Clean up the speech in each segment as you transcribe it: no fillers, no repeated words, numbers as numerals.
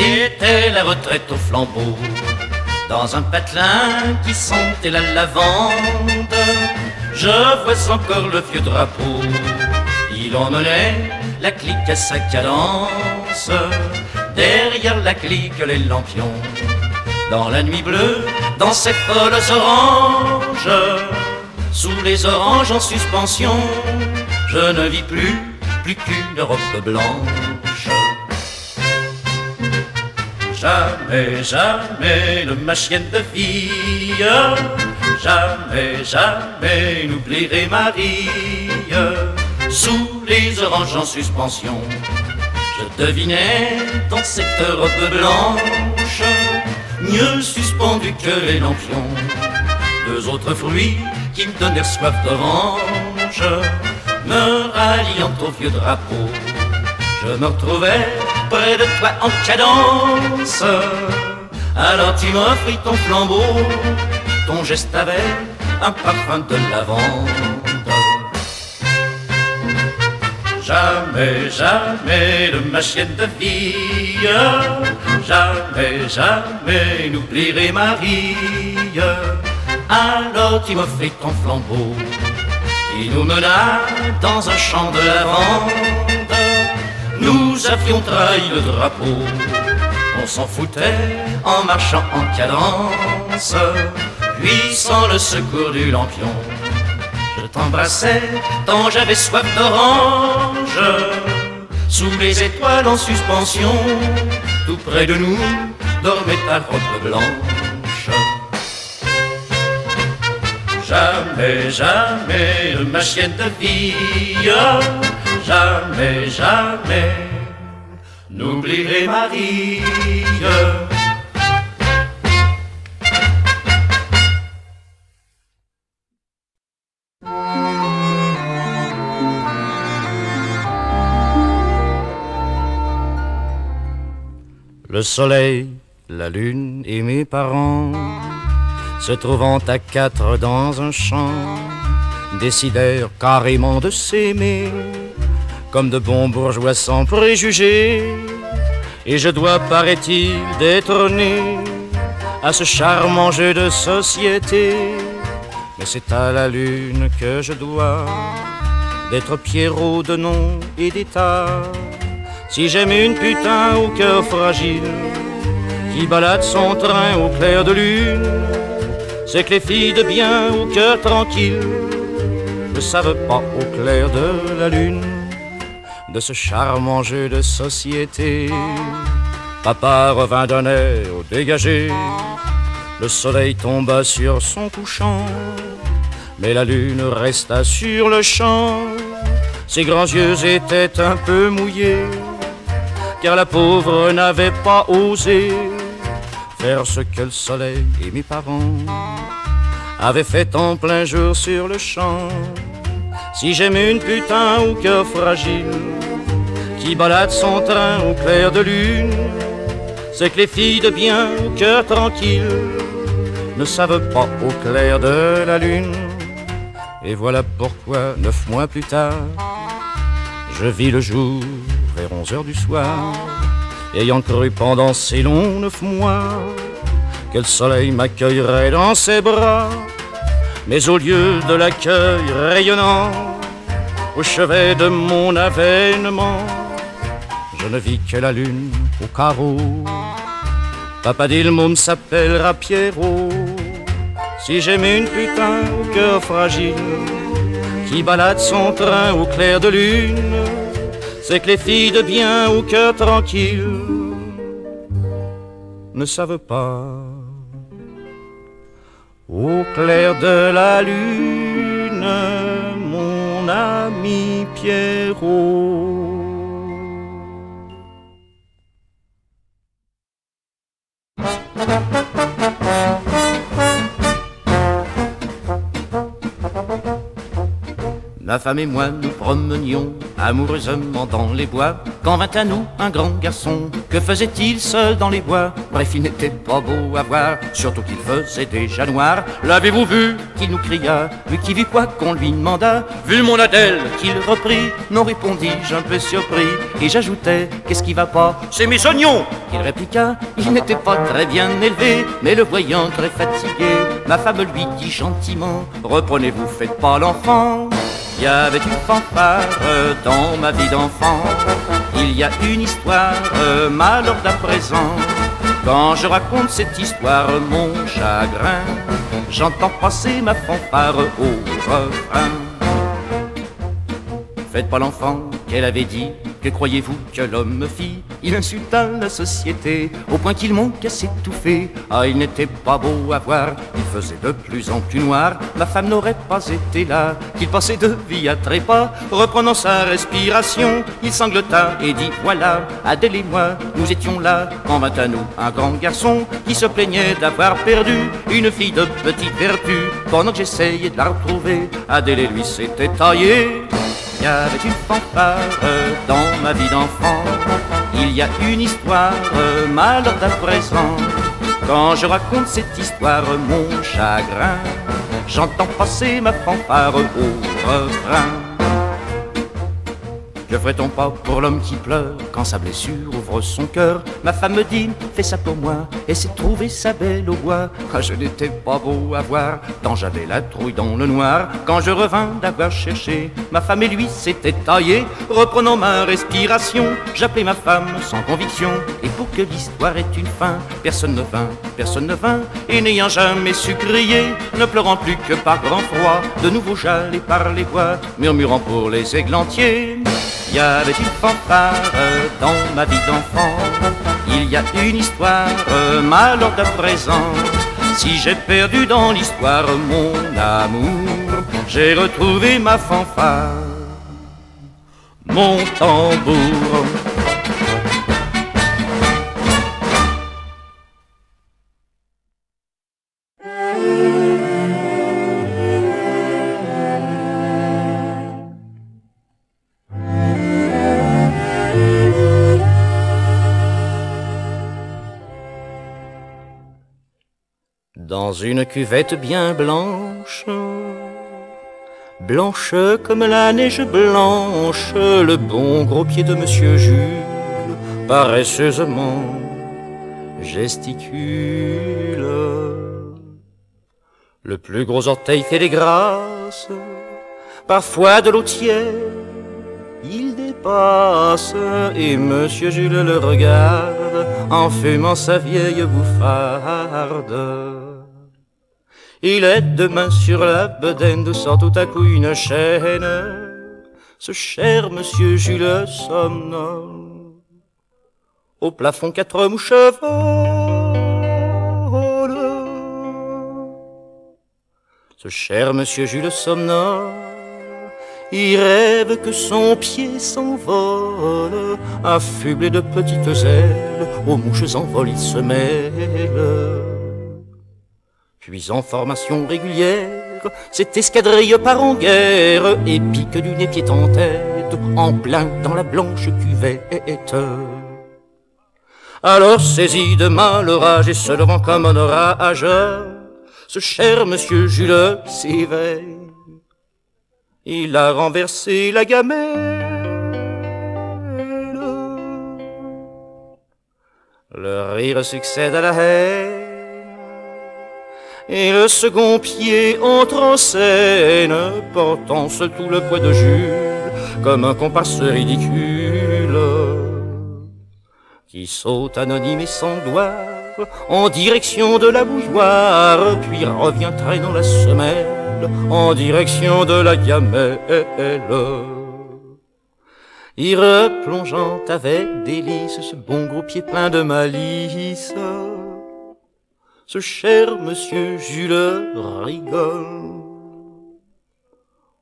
C'était la retraite au flambeau, dans un patelin qui sentait la lavande. Je vois encore le vieux drapeau, il emmenait la clique à sa cadence. Derrière la clique les lampions, dans la nuit bleue, dans ces folles oranges. Sous les oranges en suspension, je ne vis plus qu'une robe blanche. Jamais, jamais de ma chienne de fille, jamais, jamais n'oublierai Marie. Sous les oranges en suspension, je devinais dans cette robe blanche, mieux suspendue que les lampions, deux autres fruits qui me donnèrent soif d'orange. Me ralliant au vieux drapeau, je me retrouvais près de toi en cadence. Alors tu m'offris ton flambeau, ton geste avait un parfum de lavande. Jamais, jamais de ma chienne de fille, jamais, jamais n'oublierai Marie. Alors tu m'offris ton flambeau, qui nous mena dans un champ de lavande. Nous avions trahi le drapeau, on s'en foutait en marchant en cadence. Puis sans le secours du lampion, je t'embrassais tant j'avais soif d'orange. Sous les étoiles en suspension, tout près de nous, dormait ta robe blanche. Jamais, jamais de ma chienne de fille, jamais, jamais n'oublierai Marie. Le soleil, la lune et mes parents, se trouvant à quatre dans un champ, décidèrent carrément de s'aimer, comme de bons bourgeois sans préjugés. Et je dois, paraît-il, d'être né à ce charmant jeu de société. Mais c'est à la lune que je dois d'être Pierrot de nom et d'état. Si j'aime une putain au cœur fragile qui balade son train au clair de lune, c'est que les filles de bien au cœur tranquille ne savent pas au clair de la lune de ce charmant jeu de société. Papa revint d'un air dégagé, le soleil tomba sur son couchant, mais la lune resta sur le champ. Ses grands yeux étaient un peu mouillés, car la pauvre n'avait pas osé faire ce que le soleil et mes parents avaient fait en plein jour sur le champ. Si j'aime une putain au cœur fragile qui balade son train au clair de lune, c'est que les filles de bien au cœur tranquille ne savent pas au clair de la lune. Et voilà pourquoi 9 mois plus tard, je vis le jour vers 11 heures du soir, ayant cru pendant ces longs 9 mois que le soleil m'accueillerait dans ses bras. Mais au lieu de l'accueil rayonnant au chevet de mon avènement, je ne vis que la lune au carreau. Papa dit le môme s'appellera Pierrot. Si j'aime une putain au cœur fragile qui balade son train au clair de lune, c'est que les filles de bien au cœur tranquille ne savent pas au clair de la lune, mon ami Pierrot. Ma femme et moi nous promenions amoureusement dans les bois, quand vint à nous un grand garçon. Que faisait-il seul dans les bois? Bref, il n'était pas beau à voir, surtout qu'il faisait déjà noir. L'avez-vous vu? Qu'il nous cria. Vu qui vit quoi qu'on lui demanda. Vu mon Adèle? Qu'il reprit. Non, répondis-je un peu surpris. Et j'ajoutais, qu'est-ce qui va pas? C'est mes oignons! Il répliqua, il n'était pas très bien élevé, mais le voyant très fatigué, ma femme lui dit gentiment, reprenez-vous, faites pas l'enfant. Il y avait une fanfare dans ma vie d'enfant. Il y a une histoire, malheur d'à présent. Quand je raconte cette histoire, mon chagrin, j'entends passer ma fanfare au refrain. Faites pas l'enfant, qu'elle avait dit. Que croyez-vous que l'homme me fit? Il insulta la société, au point qu'ils m'ont qu'à s'étouffer. Ah, il n'était pas beau à voir, il faisait de plus en plus noir. Ma femme n'aurait pas été là, qu'il passait de vie à trépas. Reprenant sa respiration, il sanglota et dit voilà, Adèle et moi, nous étions là, quand vint à nous un grand garçon qui se plaignait d'avoir perdu une fille de petite vertu. Pendant que j'essayais de la retrouver, Adèle et lui s'étaient taillés. Il y avait une fanfare dans ma vie d'enfant. Il y a une histoire, malheur d'à présent. Quand je raconte cette histoire, mon chagrin, j'entends passer ma fanfare au refrain. Que ferait-on pas pour l'homme qui pleure quand sa blessure ouvre son cœur? Ma femme me dit, fais ça pour moi, et c'est trouver sa belle au bois. Ah, je n'étais pas beau à voir, tant j'avais la trouille dans le noir. Quand je revins d'avoir cherché, ma femme et lui s'étaient taillés. Reprenant ma respiration, j'appelai ma femme sans conviction. Et pour que l'histoire ait une fin, personne ne vint. Et n'ayant jamais su crier, ne pleurant plus que par grand froid, de nouveau j'allai par les bois, murmurant pour les églantiers. Il y avait une fanfare dans ma vie d'enfant. Il y a une histoire, malheur d'à présent. Si j'ai perdu dans l'histoire mon amour, j'ai retrouvé ma fanfare, mon tambour. Dans une cuvette bien blanche, blanche comme la neige blanche, le bon gros pied de Monsieur Jules paresseusement gesticule. Le plus gros orteil fait des grâces, parfois de l'eau tiède il dépasse, et Monsieur Jules le regarde en fumant sa vieille bouffarde. Il est de main sur la bedaine d'où sort tout à coup une chaîne. Ce cher Monsieur Jules somnole. Au plafond 4 mouches volent. Ce cher Monsieur Jules somnole. Il rêve que son pied s'envole, affublé de petites ailes, aux mouches en vol il se mêle. Puis en formation régulière, cette escadrille part en guerre, et pique du nez pied en tête, en plein dans la blanche cuvette. Alors saisi de mal rage et se levant comme un orage, ce cher Monsieur Jules s'éveille. Il a renversé la gamelle. Le rire succède à la haine, et le second pied entre en scène, portant seul tout le poids de Jules, comme un comparse ridicule, qui saute anonyme et sans gloire en direction de la bouilloire, puis revient traînant la semelle en direction de la gamelle. Y replongeant avec délice ce bon gros pied plein de malice, ce cher Monsieur Jules rigole.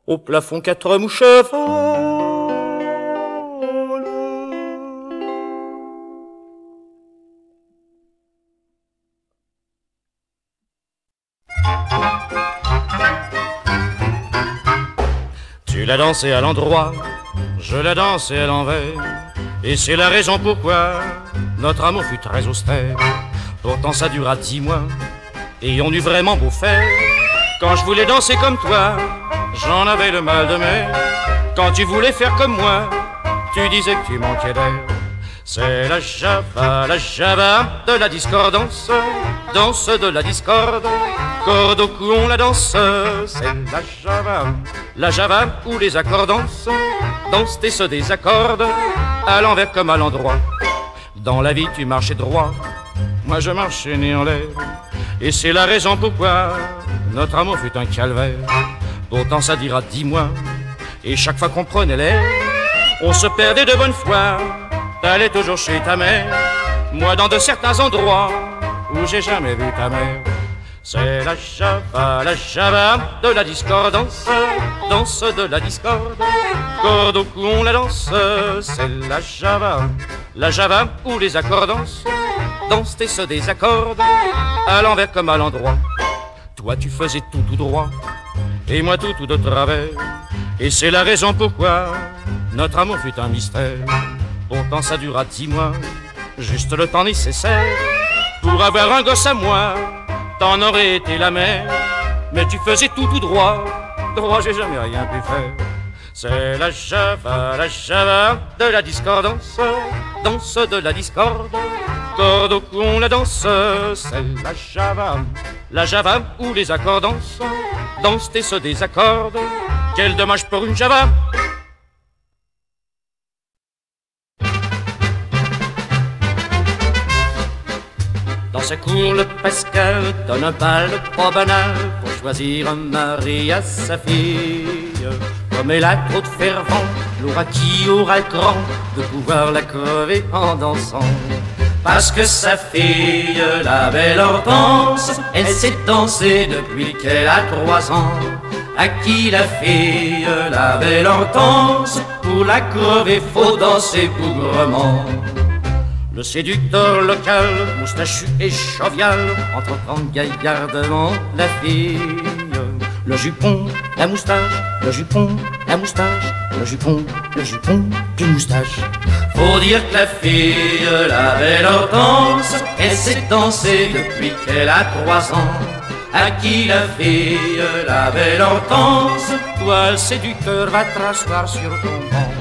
Au plafond 4 mouches volent. Tu l'as dansé à l'endroit je la dansais à l'envers. Et c'est la raison pourquoi notre amour fut très austère. Pourtant ça dura 10 mois, et on eut vraiment beau faire. Quand je voulais danser comme toi, j'en avais le mal de mer. Quand tu voulais faire comme moi, tu disais que tu manquais d'air. C'est la java de la discordance, danse de la discorde, corde au cou on la danse. C'est la java où les accords dansent et se désaccordent, à l'envers comme à l'endroit. Dans la vie tu marchais droit, moi je marchais né en l'air. Et c'est la raison pourquoi notre amour fut un calvaire. Pourtant ça dira 10 mois, et chaque fois qu'on prenait l'air, on se perdait de bonne foi. T'allais toujours chez ta mère, moi dans de certains endroits où j'ai jamais vu ta mère. C'est la java de la discordance, danse de la discorde, corde au cou on la danse. C'est la java où les accords dansent et se désaccordent, à l'envers comme à l'endroit. Toi tu faisais tout droit, et moi tout de travers. Et c'est la raison pourquoi notre amour fut un mystère. Pourtant ça dura 10 mois, juste le temps nécessaire pour avoir un gosse à moi. T'en aurais été la mère, mais tu faisais tout droit j'ai jamais rien pu faire. C'est la java de la discordance, danse de la discorde, corde au cou on la danse. C'est la java où les accords dansent et se désaccordent. Quel dommage pour une java. Dans ce cours, le Pascal donne un bal pas banal pour choisir un mari à sa fille. Comme elle a trop de fervent, l'aura qui aura le cran de pouvoir la crever en dansant. Parce que sa fille, la belle Hortense, elle sait danser depuis qu'elle a 3 ans. À qui la fille, la belle Hortense, pour la crever faut danser bougrement. Le séducteur local, moustachu et jovial, entreprend gaillardement la fille. Le jupon, la moustache, le jupon, la moustache, le jupon du moustache. Faut dire que la fille, la belle Hortense, elle sait danser depuis qu'elle a 3 ans. À qui la fille, la belle Hortense, toi le séducteur va te rasseoir sur ton banc.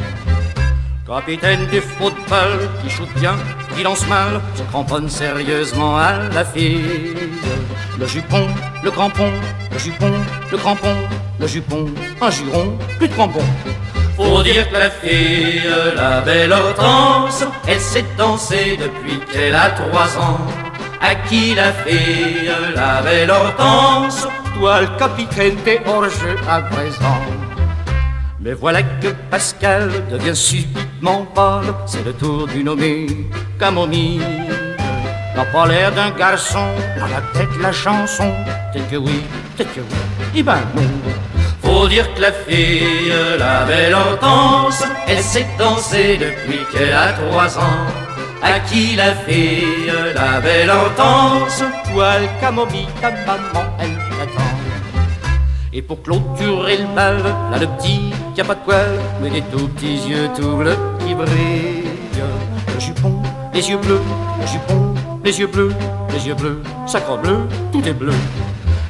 Capitaine du football, qui shoot bien, qui lance mal, se cramponne sérieusement à la fille. Le jupon, le crampon, le jupon, le crampon, le jupon, un juron, plus de crampon. Faut dire que la fille, la belle Hortense, elle sait danser depuis qu'elle a 3 ans. À qui la fille, la belle Hortense, toi le capitaine, t'es hors jeu à présent. Mais voilà que Pascal devient subitement pâle, c'est le tour du nommé Camomille. N'a pas l'air d'un garçon, dans la tête la chanson, peut-être que oui, et ben non. Faut dire que la fille, la belle Hortense, elle sait danser depuis qu'elle a 3 ans. À qui la fille, la belle Hortense, toi le Camomille, ta maman, elle t'attend. Et pour clôturer le bal, là le petit qui a pas de poil, mais des tout petits yeux tout bleus qui brillent. Le jupon, les yeux bleus, le jupon, les yeux bleus, sacre bleu, tout est bleu.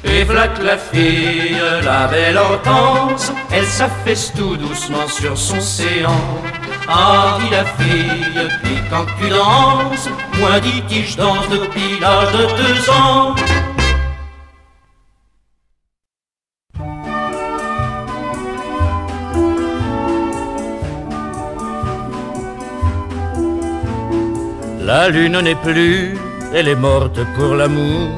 Et voilà que la fille, la belle Hortense, elle s'affaisse tout doucement sur son séant. Ah, dit la fille, puis quand tu danses, moi dit-il, je danse depuis l'âge de 2 ans. La lune n'est plus, elle est morte pour l'amour,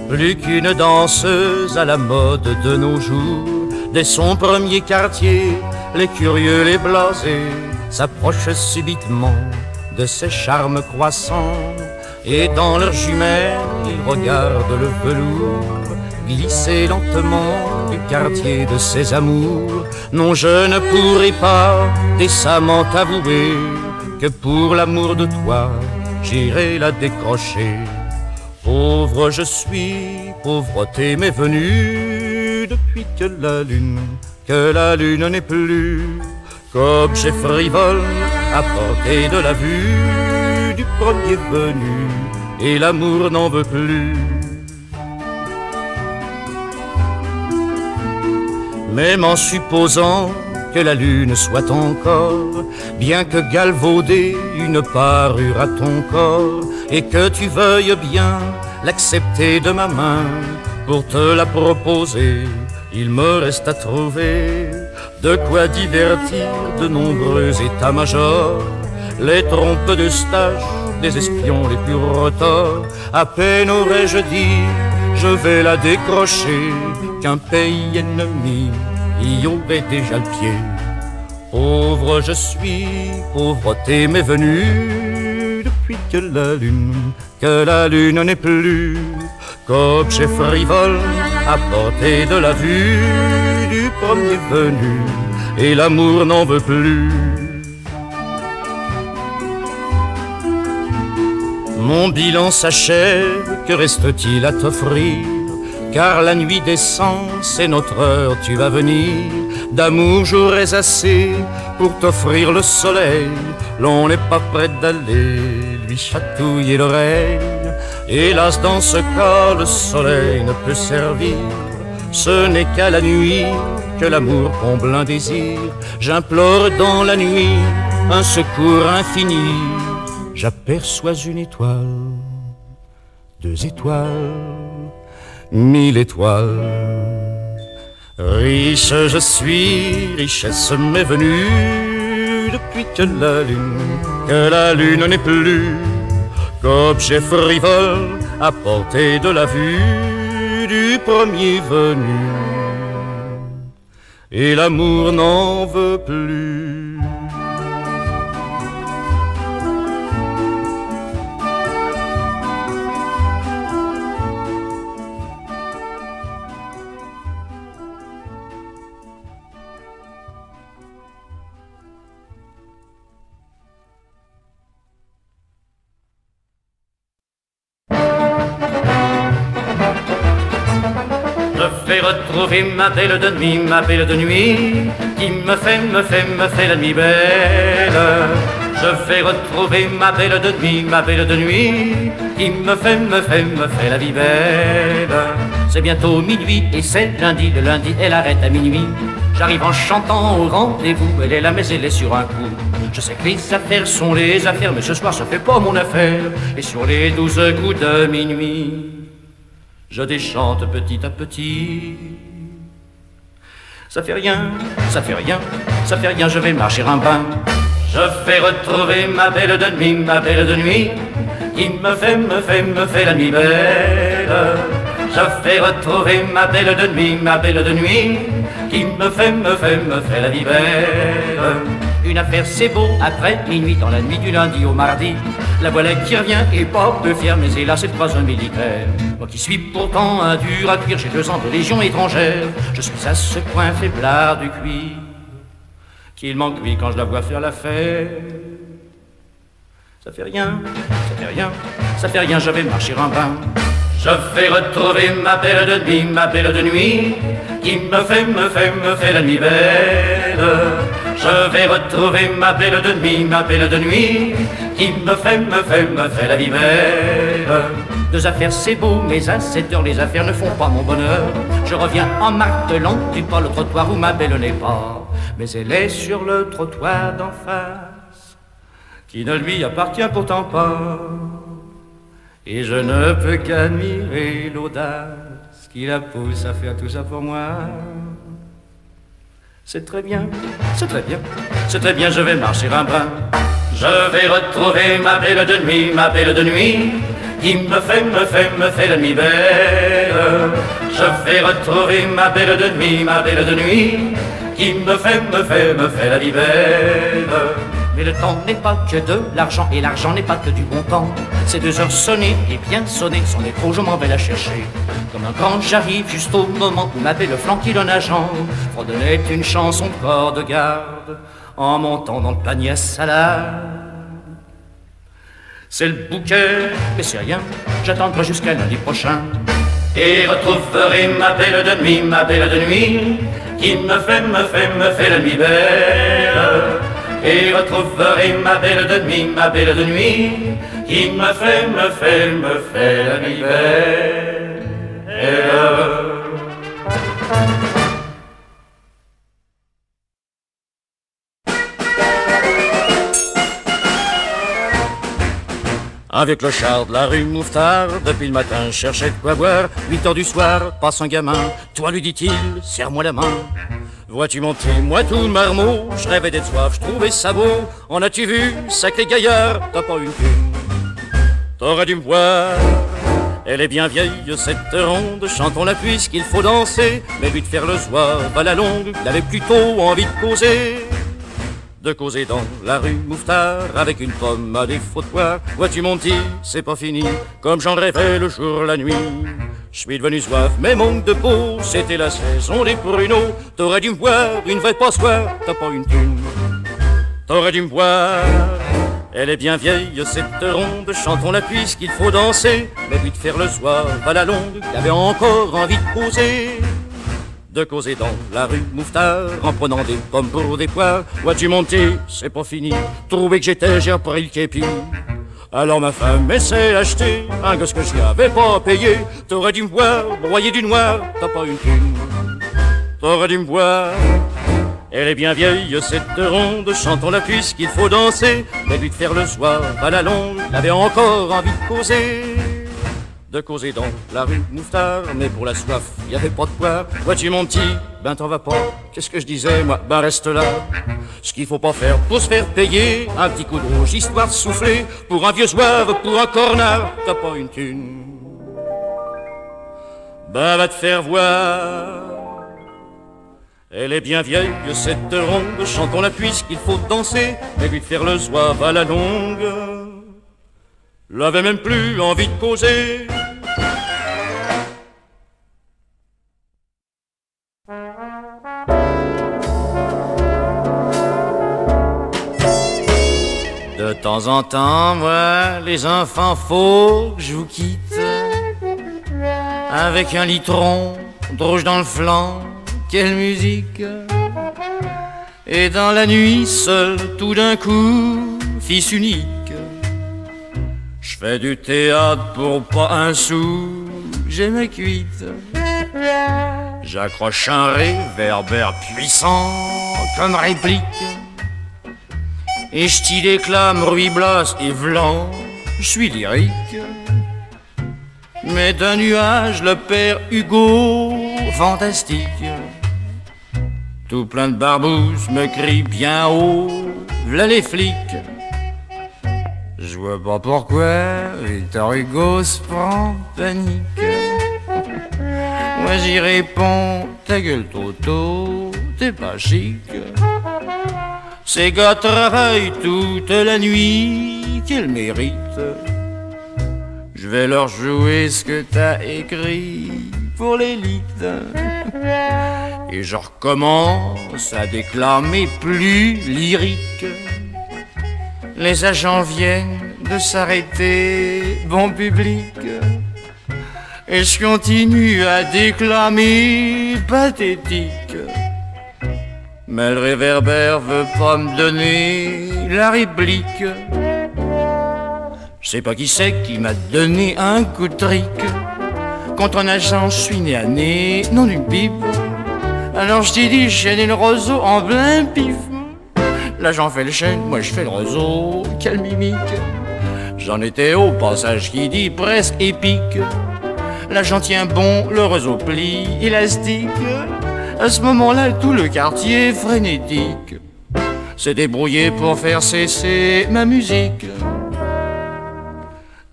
plus qu'une danseuse à la mode de nos jours. Dès son premier quartier, les curieux, les blasés s'approchent subitement de ses charmes croissants. Et dans leurs jumelles, ils regardent le velours glisser lentement du quartier de ses amours. Non, je ne pourrai pas décemment t'avouer que pour l'amour de toi, j'irai la décrocher. Pauvre je suis, pauvreté m'est venue depuis que la lune n'est plus. qu'objet frivole à portée de la vue du premier venu, et l'amour n'en veut plus. Même en supposant que la lune soit encore, bien que galvaudée, une parure à ton corps, et que tu veuilles bien l'accepter de ma main pour te la proposer, il me reste à trouver de quoi divertir de nombreux états-majors, les trompes de stage des espions les plus retors. À peine aurais-je dit, je vais la décrocher, qu'un pays ennemi y aurait déjà le pied. Pauvre je suis, pauvreté m'est venue depuis que la lune n'est plus qu'objet frivole à portée de la vue du premier venu, et l'amour n'en veut plus. Mon bilan s'achève, que reste-t-il à t'offrir? Car la nuit descend, c'est notre heure, tu vas venir. D'amour j'aurais assez pour t'offrir le soleil. L'on n'est pas près d'aller lui chatouiller l'oreille. Hélas, dans ce cas, le soleil ne peut servir. Ce n'est qu'à la nuit que l'amour comble un désir. J'implore dans la nuit un secours infini. J'aperçois une étoile, 2 étoiles, 1000 étoiles. Riche je suis, richesse m'est venue depuis que la lune n'est plus qu'objet frivole à portée de la vue du premier venu, et l'amour n'en veut plus. Je vais retrouver ma belle de nuit, ma belle de nuit, qui me fait la nuit belle. Je vais retrouver ma belle de nuit, ma belle de nuit, qui me fait la vie belle. C'est bientôt minuit et c'est lundi, le lundi elle arrête à minuit. J'arrive en chantant au rendez-vous, elle est là mais elle est sur un coup. Je sais que les affaires sont les affaires, mais ce soir ça fait pas mon affaire. Et sur les 12 coups de minuit, je déchante petit à petit. Ça fait rien, ça fait rien, ça fait rien, je vais marcher un bain. Je vais retrouver ma belle de nuit, ma belle de nuit, qui me fait la nuit belle. Je vais retrouver ma belle de nuit, ma belle de nuit, qui me fait la vie belle. Une affaire c'est beau, après minuit, dans la nuit du lundi au mardi, la voilà qui revient et pas peu fière, mais hélas c'est pas un militaire. Moi qui suis pourtant un dur à cuire, j'ai 2 ans de légion étrangère, je suis à ce point faiblard du cuir qu'il m'encuit quand je la vois faire l'affaire. Ça fait rien, ça fait rien, ça fait rien, je vais marcher un bain. Je vais retrouver ma belle de nuit, ma belle de nuit, qui me fait la nuit belle. Je vais retrouver ma belle de nuit, ma belle de nuit, qui me fait la vie belle. 2 affaires c'est beau, mais à 7 heures les affaires ne font pas mon bonheur. Je reviens en martelant du pas le trottoir où ma belle n'est pas, mais elle est sur le trottoir d'en face, qui ne lui appartient pourtant pas. Et je ne peux qu'admirer l'audace qui la pousse à faire tout ça pour moi. C'est très bien, c'est très bien, c'est très bien, je vais marcher un brin. Je vais retrouver ma belle de nuit, ma belle de nuit, qui me fait la nuit belle. Je vais retrouver ma belle de nuit, ma belle de nuit, qui me fait la vie belle. Mais le temps n'est pas que de l'argent, et l'argent n'est pas que du bon temps. C'est 2 heures sonnées et bien sonnées, c'en est trop, je m'en vais la chercher. Comme un grand j'arrive juste au moment où ma belle flanquille d'un agent fredonnait une chanson de corps de garde en montant dans le panier à salade. C'est le bouquet, mais c'est rien, j'attendrai jusqu'à lundi prochain. Et retrouverai ma belle de nuit, ma belle de nuit, qui me fait la nuit belle. et retrouverai ma belle de nuit, qui me fait la nuit belle. Avec le char de la rue Mouffetard, depuis le matin, je cherchais de quoi boire. 8 heures du soir, passe un gamin. Toi, lui dit-il, serre-moi la main. Vois-tu monter, moi tout le marmot. Je rêvais d'être soif, je trouvais ça beau. En as-tu vu, sacré gaillard, t'as pas une thune. T'aurais dû me voir. Elle est bien vieille, cette ronde. Chantons-la puisqu'il faut danser. Mais lui de faire le soir à la longue, il avait plutôt envie de causer. De causer dans la rue Mouffetard avec une pomme à défaut de poire. Vois-tu mon petit, c'est pas fini, comme j'en rêvais le jour, la nuit. Je suis devenu soif, mais manque de peau, c'était la saison des pruneaux. T'aurais dû me voir, une vraie passoire, t'as pas une thune. T'aurais dû me voir, elle est bien vieille, cette ronde. Chantons-la puisqu'il faut danser, mais lui de faire le soir à la longue, il avait encore envie de causer. De causer dans la rue Mouffetard, en prenant des pommes pour des poires. Vois-tu monter, c'est pas fini, trouvé que j'étais, j'ai repris le képi. Alors ma femme essaie d'acheter un gosse que j'y avais pas payé. T'aurais dû me voir, broyer du noir, t'as pas une thune. T'aurais dû me voir, elle est bien vieille, cette ronde. Chantons-la puisqu'il faut danser, mais lui de faire le soir à la longue, il avait encore envie de causer. De causer dans la rue Mouffetard, mais pour la soif, y avait pas de poire. Vois-tu mon petit, ben t'en vas pas. Qu'est-ce que je disais, moi, ben reste là. Ce qu'il faut pas faire pour se faire payer, un petit coup de rouge, histoire de souffler. Pour un vieux zouave, pour un cornard, t'as pas une thune. Ben va te faire voir. Elle est bien vieille, cette ronde. Chantons-la puisqu'il faut danser, mais lui de faire le zouave à la longue, l'avait même plus envie de causer. De temps en temps, moi, les enfants, faut que je vous quitte. Avec un litron de rouge dans le flanc, quelle musique. Et dans la nuit, seul, tout d'un coup, fils unique, je fais du théâtre pour pas un sou, j'ai mes cuites. J'accroche un réverbère puissant comme réplique, et je t'y déclame Ruy Blas et Vlan, je suis lyrique. Mais d'un nuage le père Hugo, fantastique, tout plein de barbouzes me crie bien haut, v'là les flics. Je vois pas pourquoi Victor Hugo se prend panique. Moi j'y réponds, ta gueule Toto, t'es pas chic. Ces gars travaillent toute la nuit, qu'ils méritent. Je vais leur jouer ce que t'as écrit pour l'élite. Et je recommence à déclamer plus lyrique. Les agents viennent de s'arrêter, bon public. Et je continue à déclamer pathétique. Mais le réverbère veut pas me donner la réplique. Je sais pas qui c'est qui m'a donné un coup de trick. Contre un agent, je suis né à nez, non d'une pipe. Alors je t'ai dit, chaîner le roseau en plein pif. L'agent fait le chêne, moi je fais le roseau, quelle mimique. J'en étais au passage qui dit presque épique. L'agent tient bon, le roseau plie, élastique. À ce moment-là, tout le quartier frénétique s'est débrouillé pour faire cesser ma musique.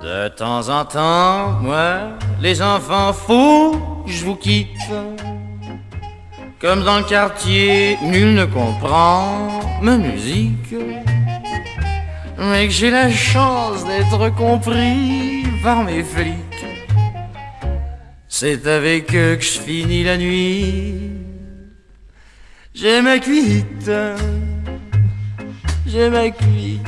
De temps en temps, moi, les enfants fous, je vous quitte. Comme dans le quartier, nul ne comprend ma musique. Mais que j'ai la chance d'être compris par mes flics. C'est avec eux que je finis la nuit. J'ai ma cuite, j'ai ma cuite.